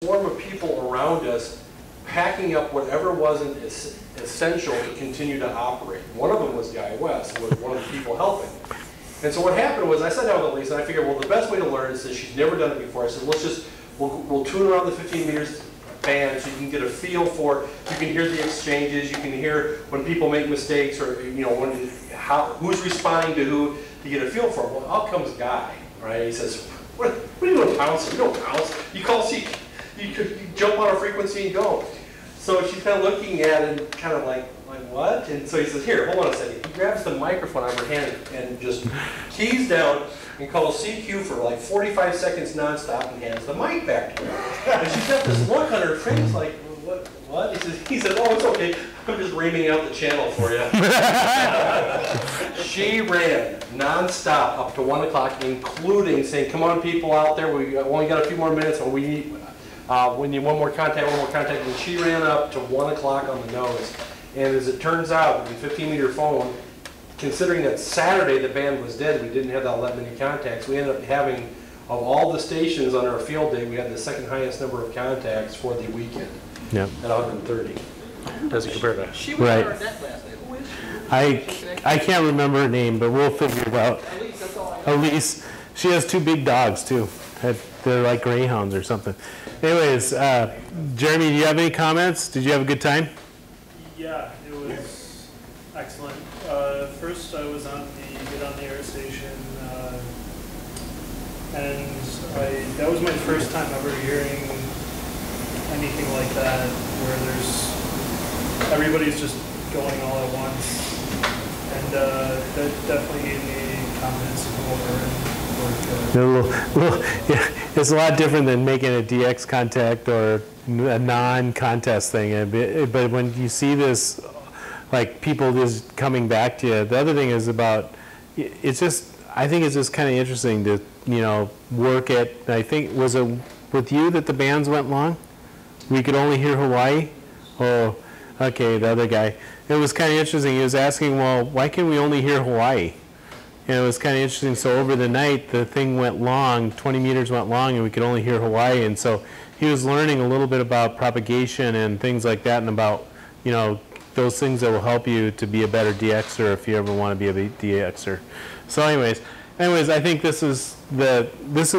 swarm of people around us packing up whatever wasn't essential to continue to operate. One of them was Guy West, who was one of the people helping. And so what happened was I sat down with Elise and I figured, well, the best way to learn is that she's never done it before. I said, we'll tune around the 15 meters band so you can get a feel for it. You can hear the exchanges, you can hear when people make mistakes, or who's responding to who, to get a feel for it. Well, out comes Guy, right? He says, what are you doing, pounce? You don't pounce. You call C, you jump on a frequency and go. So she's kind of looking at it and kind of like what? And so he says, here, hold on a second. He grabs the microphone out of her hand and just keys down and calls CQ for like 45 seconds nonstop and hands the mic back to her. And she's got this look on her face like, what? He says, oh, it's okay. I'm just reaming out the channel for you. She ran nonstop up to 1 o'clock, including saying, come on, people out there, we only got a few more minutes, or we need one more contact, and she ran up to 1 o'clock on the nose. And as it turns out, with the 15-meter phone, considering that Saturday the band was dead, we didn't have that many contacts, we ended up having, of all the stations on our field day, we had the second highest number of contacts for the weekend. Yep. At 130. As it compared to. She was on our net last night. Who is she? I can't remember her name, but we'll figure it out. Elise, that's all I know. Elise. She has 2 big dogs, too. They're like greyhounds or something. Anyways, Jeremy, do you have any comments? Did you have a good time? Yeah, it was excellent. First, I was on the Get on the Air station, and that was my first time ever hearing anything like that, where everybody's just going all at once, and that definitely gave me confidence to go over and work. Yeah, it's a lot different than making a DX contact or a non-contest thing, but when you see this, like people just coming back to you, the other thing is about, it's just, I think it's just kind of interesting to, work at, I think, was it with you that the bands went long? We could only hear Hawaii? Oh, okay, the other guy. It was kind of interesting. He was asking, well, why can we only hear Hawaii? And it was kind of interesting. So over the night, the thing went long, 20 meters went long, and we could only hear Hawaii. And so he was learning a little bit about propagation and things like that, and about, those things that will help you to be a better DXer if you ever want to be a DXer. So anyways, I think this is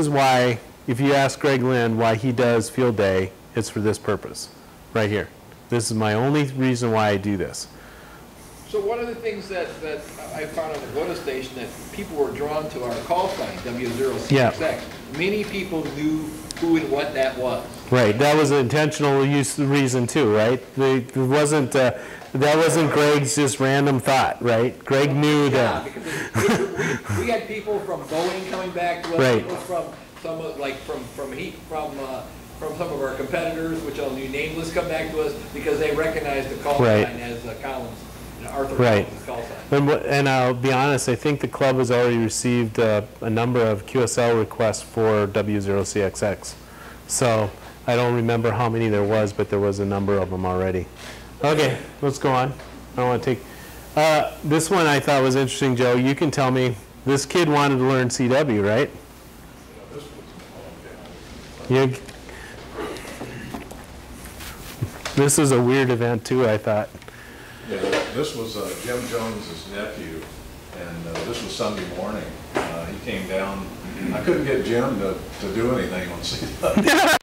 why, if you ask Greg Lynn why he does field day, it's for this purpose, right here. This is my only reason why I do this. So one of the things that I found on the GOTA station, that people were drawn to our call sign, W0CXX. Yeah. Many people knew who and what that was. Right, that was an intentional reason too, right? It wasn't, that wasn't Greg's just random thought, right? Greg knew that. Yeah, because we had people from Boeing coming back to us, right. People from some from some of our competitors, which I'll name nameless, come back to us because they recognize the call right. sign as Collins, Arthur right. Collins' call sign. And I'll be honest, I think the club has already received a number of QSL requests for W0CXX. So I don't remember how many there was, but there was a number of them already. Okay, let's go on. I don't want to take... this one I thought was interesting, Joe. You can tell me. This kid wanted to learn CW, right? This is a weird event too, I thought. Yeah, this was Jim Jones's nephew, and this was Sunday morning. He came down. I couldn't get Jim to do anything on CW.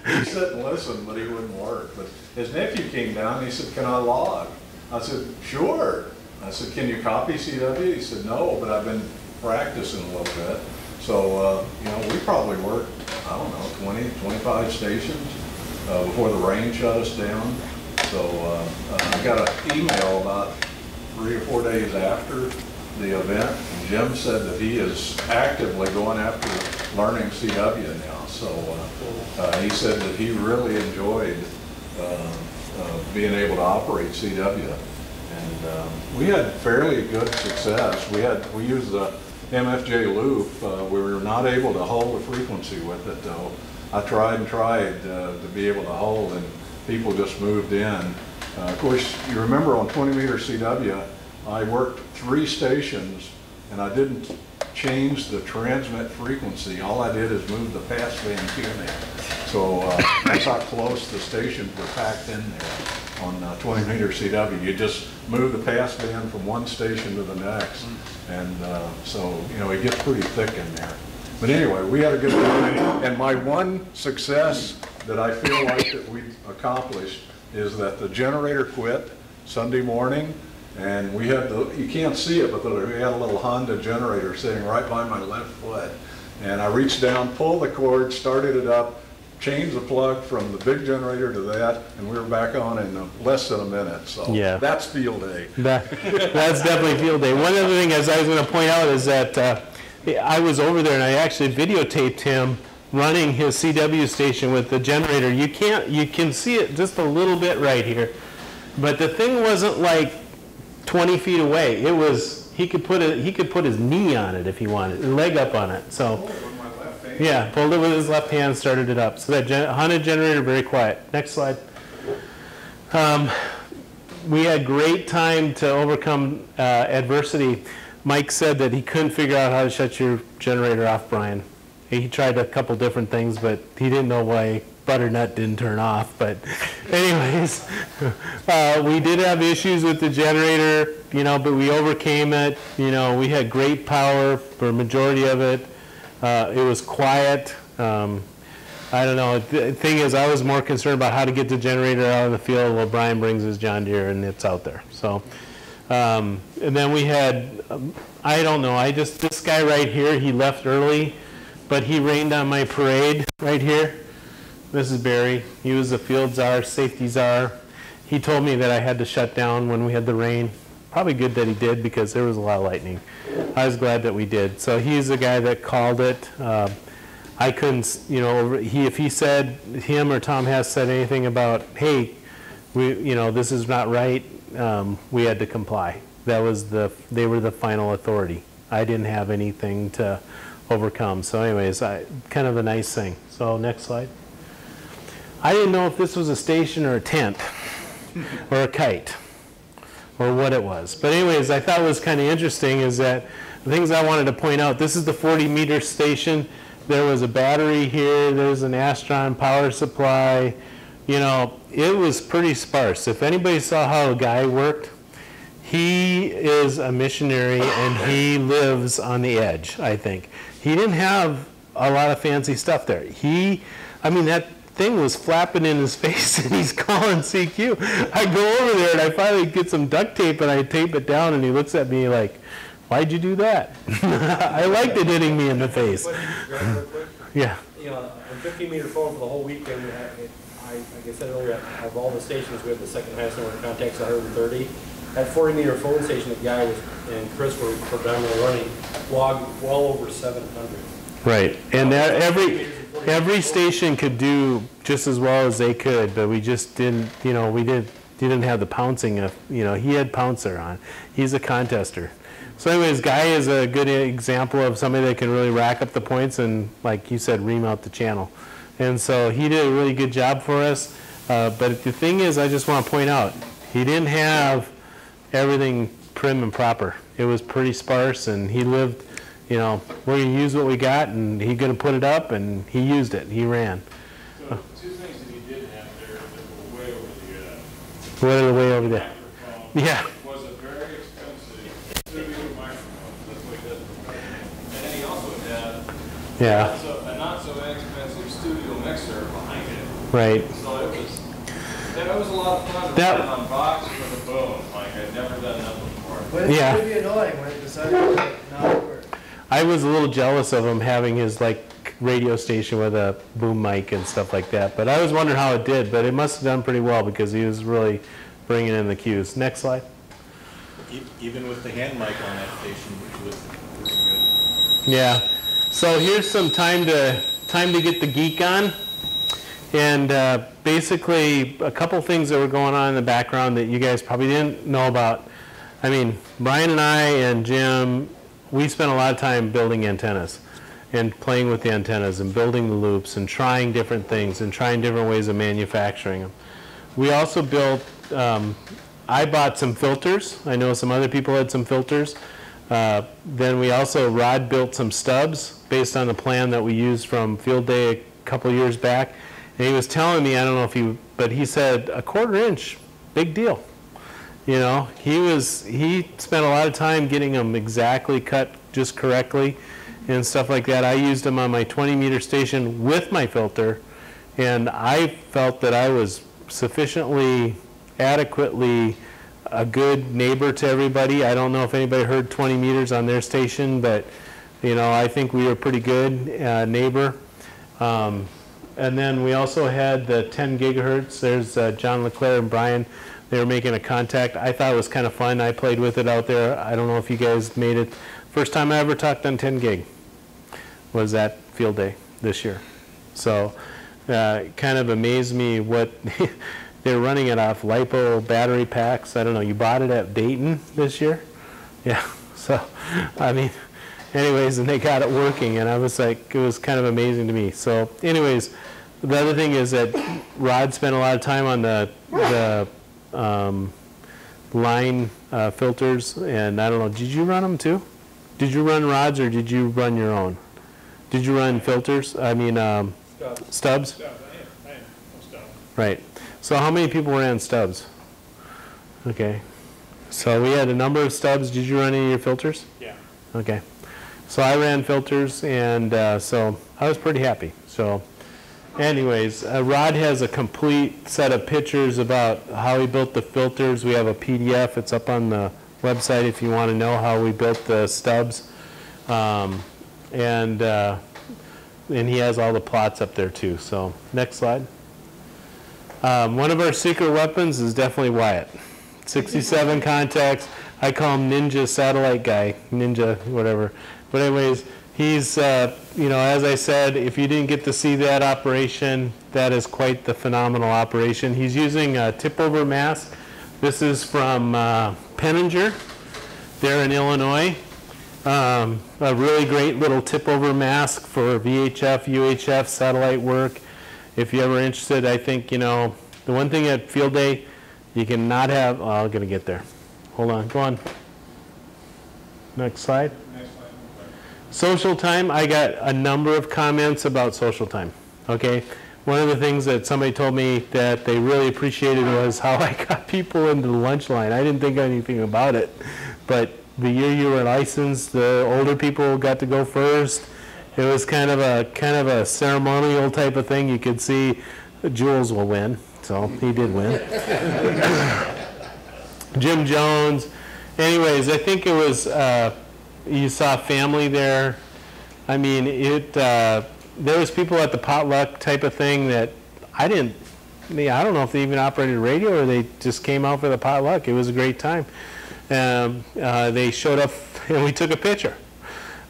He'd sit and listen, but he wouldn't work. But his nephew came down and he said, "Can I log?" I said, "Sure." I said, "Can you copy CW?" He said, "No, but I've been practicing a little bit." So, we probably worked, I don't know, 20, 25 stations before the rain shut us down. So I got an email about 3 or 4 days after the event, and Jim said that he is actively going after learning CW now. So he said that he really enjoyed being able to operate CW. And we had fairly good success. We used the MFJ loop. We were not able to hold a frequency with it, though. I tried and tried to be able to hold, and people just moved in. Of course, you remember on 20 meter CW, I worked 3 stations, and I didn't change the transmit frequency. All I did is move the pass band tuning. So that's how close the stations were packed in there on 20 meter CW. You just move the pass band from one station to the next. And so, you know, it gets pretty thick in there. But anyway, we had a good time. And my one success that I feel like that we accomplished is that the generator quit Sunday morning. And we had the, you can't see it, but we had a little Honda generator sitting right by my left foot. And I reached down, pulled the cord, started it up, changed the plug from the big generator to that, and we were back on in less than a minute. So Yeah. That's field day. That's definitely field day. One other thing as I was going to point out is that I was over there and I actually videotaped him running his CW station with the generator. You can see it just a little bit right here, but the thing wasn't like 20 feet away. It was, he could put his knee on it if he wanted, leg up on it. So yeah, pulled it with his left hand, started it up. So that Honda generator, very quiet. Next slide. We had great time to overcome adversity. Mike said that he couldn't figure out how to shut your generator off, Brian. He tried a couple different things, but he didn't know why butternut didn't turn off. But anyways, we did have issues with the generator, you know, but we overcame it. You know, we had great power for a majority of it. It was quiet. I don't know. The thing is, I was more concerned about how to get the generator out in the field while Brian brings his John Deere and it's out there. So, and then we had, I don't know, this guy right here, he left early, but he rained on my parade right here. This is Barry. He was the field czar, safety czar. He told me that I had to shut down when we had the rain. Probably good that he did because there was a lot of lightning. I was glad that we did. So he's the guy that called it. I couldn't, you know, if he said, him or Tom Hess said anything about, hey, you know, this is not right, we had to comply. That was they were the final authority. I didn't have anything to overcome. So anyways, kind of a nice thing. So next slide. I didn't know if this was a station or a tent or a kite or what it was. But anyways, I thought was kind of interesting is that the things I wanted to point out, this is the 40-meter station. There was a battery here. There's an Astron power supply. You know, it was pretty sparse. If anybody saw how a guy worked, he is a missionary and he lives on the edge, I think. He didn't have a lot of fancy stuff there. I mean, that thing was flapping in his face and he's calling CQ. I go over there and I finally get some duct tape and I tape it down and he looks at me like, why'd you do that? I liked it hitting me in the face. Yeah. You know, on 15-meter phone for the whole weekend, like I said earlier, of all the stations, we have the second highest number of contacts, 130. That 40-meter phone station, the guy and Chris were predominantly running, logged well over 700. Right, and every station could do just as well as they could, but we just didn't, you know, we didn't have the pouncing of, you know, he had pouncer on. He's a contester. So anyways, Guy is a good example of somebody that can really rack up the points and, like you said, ream out the channel. And so he did a really good job for us. But the thing is, I just want to point out, he didn't have everything prim and proper. It was pretty sparse, and he lived, you know, we're going to use what we got, and he's going to put it up, and he used it. He ran. So two things that he did have there that were way over the What are the way over there? microphone. Yeah. Was a very expensive studio microphone. That's what he does for customers. And then he also had Yeah. a not so inexpensive studio mixer behind it. Right. So it was a lot of fun to That- run on box with a boom. Like I'd never done that before. But it's Yeah. going to be annoying when it decided to not work. I was a little jealous of him having his like radio station with a boom mic and stuff like that, but I was wondering how it did, but it must have done pretty well because he was really bringing in the cues. Next slide. Even with the hand mic on that station, which was working good. Yeah. So here's some time to get the geek on, and basically a couple things that were going on in the background that you guys probably didn't know about. I mean, Brian and I and Jim, we spent a lot of time building antennas and playing with the antennas and building the loops and trying different things and trying different ways of manufacturing them. We also built, I bought some filters. I know some other people had some filters. Then we also, Rod built some stubs based on the plan that we used from field day a couple years back. And he was telling me, I don't know if he, but he said a 1/4 inch, big deal. You know, he spent a lot of time getting them exactly cut just correctly and stuff like that. I used them on my 20-meter station with my filter, and I felt that I was sufficiently, adequately a good neighbor to everybody. I don't know if anybody heard 20 meters on their station, but you know, I think we were a pretty good neighbor. And then we also had the 10 gigahertz. There's John LeClaire and Brian. They were making a contact. I thought it was kind of fun. I played with it out there. I don't know if you guys made it. First time I ever talked on 10 gig was at field day this year. So kind of amazed me what they're running it off LiPo battery packs. I don't know, you bought it at Dayton this year? Yeah, so, I mean, anyways, and they got it working, and I was like, it was kind of amazing to me. So, anyways, the other thing is that Rod spent a lot of time on the line filters, and I don't know, did you run them too? Did you run rods, or did you run your own? Did you run filters? I mean, stubs? I am. No stubs. Right. So how many people ran stubs? Okay. So we had a number of stubs. Did you run any of your filters? Yeah. Okay. So I ran filters, and so I was pretty happy. So anyways, Rod has a complete set of pictures about how he built the filters. We have a PDF. It's up on the website if you want to know how we built the stubs. And he has all the plots up there too. So next slide. One of our secret weapons is definitely Wyatt. 67 contacts. I call him Ninja Satellite Guy, Ninja whatever. But anyways, he's, you know, as I said, if you didn't get to see that operation, that is quite the phenomenal operation. He's using a tip-over mask. This is from Penninger. They're in Illinois. A really great little tip-over mask for VHF, UHF satellite work. If you're ever interested, I think, you know, the one thing at field day, you cannot have, oh, I'm going to get there. Hold on, go on. Next slide. Next slide. Social time, I got a number of comments about social time, okay? One of the things that somebody told me that they really appreciated was how I got people into the lunch line. I didn't think anything about it, but the year you were licensed, the older people got to go first. It was kind of a ceremonial type of thing. You could see Jules will win, so he did win. Jim Jones. Anyways, I think it was, you saw family there. I mean, there was people at the potluck type of thing that I don't know if they even operated radio or they just came out for the potluck. It was a great time. They showed up and we took a picture.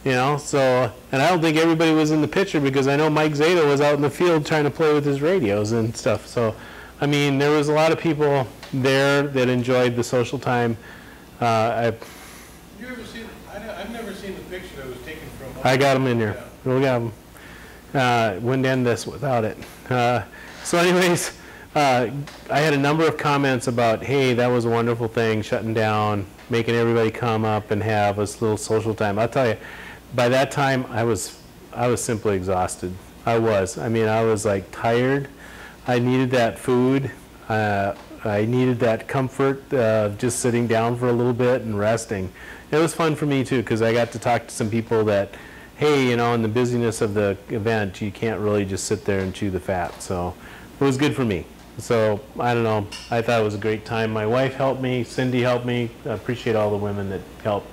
You know, so, and I don't think everybody was in the picture because I know Mike Zeta was out in the field trying to play with his radios and stuff. So, I mean, there was a lot of people there that enjoyed the social time. You ever seen, I've never seen the picture that was taken from. I got them in there. We got them. Wouldn't end this without it. So anyways, I had a number of comments about, hey, that was a wonderful thing, shutting down, making everybody come up and have this little social time. I'll tell you, by that time, I was simply exhausted. I mean, I was like tired. I needed that food. I needed that comfort of just sitting down for a little bit and resting. It was fun for me too, because I got to talk to some people that, hey, you know, in the busyness of the event, you can't really just sit there and chew the fat. So it was good for me. So I don't know, I thought it was a great time. My wife helped me, Cindy helped me. I appreciate all the women that helped.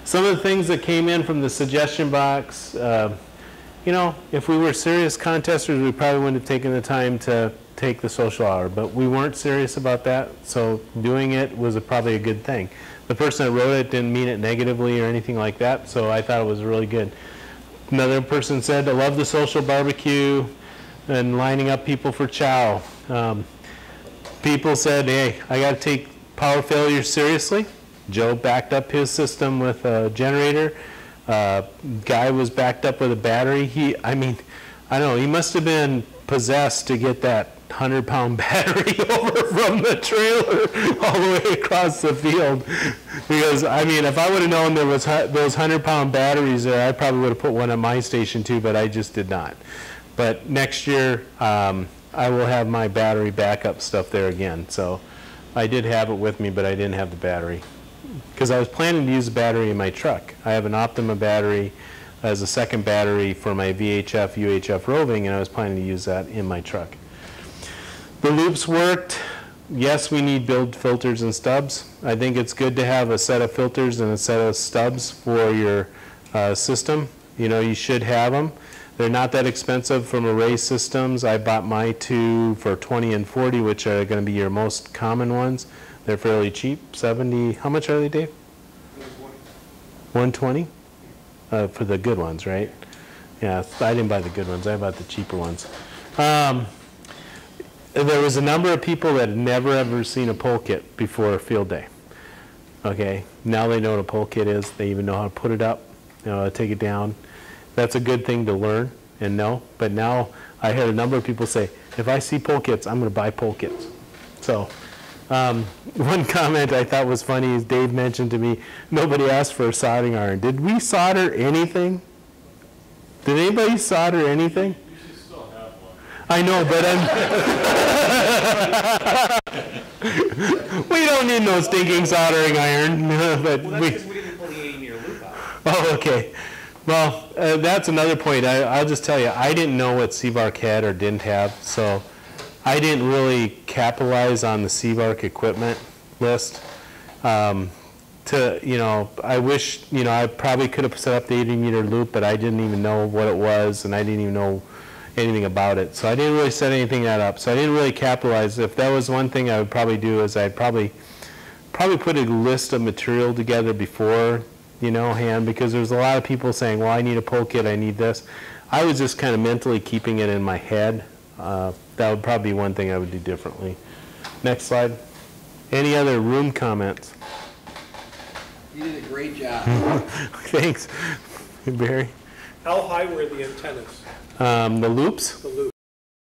Some of the things that came in from the suggestion box, you know, if we were serious contesters, we probably wouldn't have taken the time to take the social hour, but we weren't serious about that, so doing it was probably a good thing. The person that wrote it didn't mean it negatively or anything like that, so I thought it was really good. Another person said, I love the social barbecue and lining up people for chow. People said, hey, I got to take power failure seriously. Joe backed up his system with a generator. Guy was backed up with a battery. I mean, I don't know, he must have been possessed to get that 100-pound battery over from the trailer all the way across the field. Because, I mean, if I would have known there was those 100-pound batteries there, I probably would have put one at my station too, but I just did not. But next year, I will have my battery backup stuff there again. So I did have it with me, but I didn't have the battery. Because I was planning to use the battery in my truck. I have an Optima battery as a second battery for my VHF, UHF roving, and I was planning to use that in my truck. The loops worked. Yes, we need build filters and stubs. I think it's good to have a set of filters and a set of stubs for your system. You know, you should have them. They're not that expensive from Array Systems. I bought my two for 20 and 40, which are going to be your most common ones. They're fairly cheap, 70. How much are they, Dave? 120? For the good ones, right? Yeah, I didn't buy the good ones. I bought the cheaper ones. There was a number of people that had never ever seen a pole kit before field day. Okay, now they know what a pole kit is. They even know how to put it up, you know, how to take it down. That's a good thing to learn and know. But now I heard a number of people say, if I see pole kits, I'm going to buy pole kits. So one comment I thought was funny is Dave mentioned to me, nobody asked for a soldering iron. Did we solder anything? Did anybody solder anything? You should still have one. I know, but we don't need no stinking soldering iron. But Well, that's because we didn't pull the 80-meter loop out. Oh, okay. Well, that's another point. I'll just tell you, I didn't know what RCARC had or didn't have, so I didn't really capitalize on the RCARC equipment list. You know, I wish, you know, I probably could have set up the 80-meter loop, but I didn't even know what it was, and I didn't even know anything about it. So I didn't really set anything that up. So I didn't really capitalize. If that was one thing I would probably do is I'd probably put a list of material together before, you know, hand, because there's a lot of people saying, well, I need a pole kit, I need this. I was just kind of mentally keeping it in my head. That would probably be one thing I would do differently. Next slide. Any other room comments? You did a great job. Thanks. Barry? How high were the antennas? The loops? The loop.